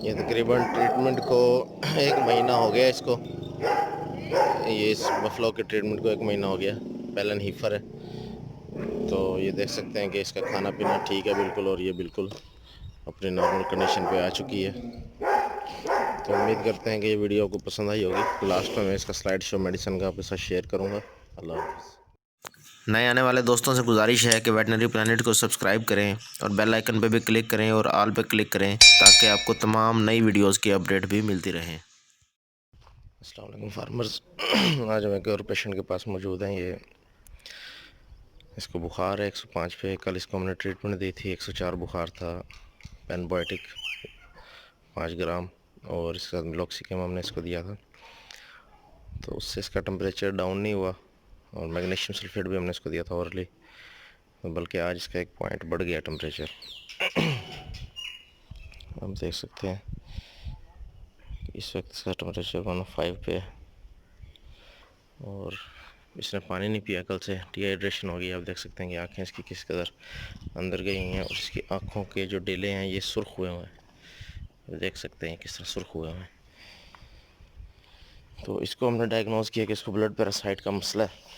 ये तकरीबन ट्रीटमेंट को 1 महीना हो गया इसको। ये इस बफलो के ट्रीटमेंट को 1 महीना हो गया। पेलन हीफर है, तो ये देख सकते हैं कि इसका खाना पीना ठीक है बिल्कुल, और ये बिल्कुल अपनी नॉर्मल कंडीशन पे आ चुकी है। तो उम्मीद करते हैं कि ये वीडियो आपको पसंद आई होगी। लास्ट में मैं इसका स्लाइड शो मेडिसिन का आपके साथ शेयर करूँगा। अल्लाह हाफ़िज़। नए आने वाले दोस्तों से गुजारिश है कि वेटनरी प्लानट को सब्सक्राइब करें और बेल आइकन पे भी क्लिक करें और ऑल पे क्लिक करें, ताकि आपको तमाम नई वीडियोस की अपडेट भी मिलती रहे। अस्सलाम वालेकुम फार्मर्स। आज हम एक और पेशेंट के पास मौजूद हैं। ये इसको बुखार है 105 पे। कल इसको हमने ट्रीटमेंट दी थी, 104 बुखार था। पेनबॉयटिक 5 ग्राम और इसके साथ मिलॉक्सिकम हमने इसको दिया था, तो उससे इसका टेम्परेचर डाउन नहीं हुआ। और मैग्नीशियम सल्फेट भी हमने इसको दिया था औरली, बल्कि आज इसका 1 पॉइंट बढ़ गया टेम्परेचर। हम देख सकते हैं इस वक्त इसका टेम्परेचर 105 पे है और इसने पानी नहीं पिया कल से, डिहाइड्रेशन हो गई। आप देख सकते हैं कि आँखें इसकी किस कदर अंदर गई हैं और इसकी आँखों के जो डेले हैं ये सुर्ख हुए हुए हैं। देख सकते हैं किस तरह सुर्ख हुए हुए हैं। तो इसको हमने डायग्नोज किया कि इसको ब्लड पैरासाइट का मसला है।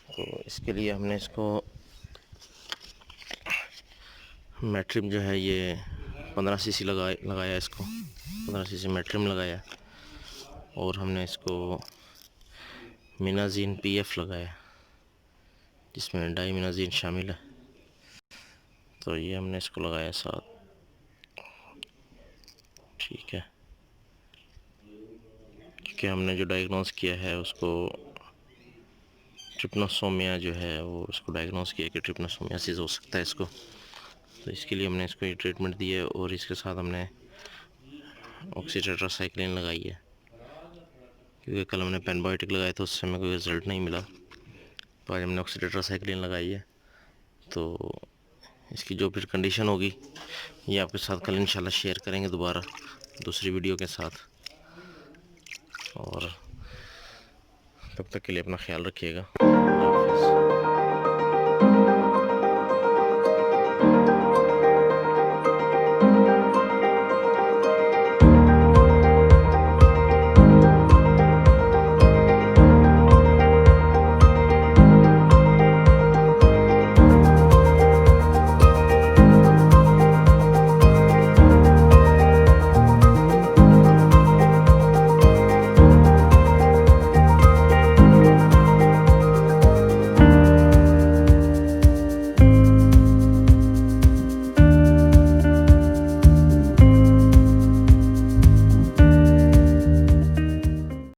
तो इसके लिए हमने इसको मैट्रिम जो है ये 15 सीसी लगाया इसको 15 सीसी मैट्रिम लगाया, और हमने इसको मिनाजीन पीएफ लगाया जिसमें डाइमिनाजीन शामिल है। तो ये हमने इसको लगाया साथ, ठीक है, क्योंकि हमने जो डायग्नोज किया है उसको ट्रिपनोसोमिया जो है वो उसको डायग्नोज किया कि ट्रिपनोसोमियासिस हो सकता है इसको। तो इसके लिए हमने इसको ये ट्रीटमेंट दी है और इसके साथ हमने ऑक्सीटेट्रासाइक्लिन लगाई है, क्योंकि कल हमने पेनबॉयटिक लगाया था उससे हमें कोई रिज़ल्ट नहीं मिला। तो आज हमने ऑक्सीटेट्रासाइक्लिन लगाई है। तो इसकी जो फिर कंडीशन होगी ये आपके साथ कल इंशाल्लाह शेयर करेंगे दोबारा दूसरी वीडियो के साथ। और तब तक के लिए अपना ख्याल रखिएगा।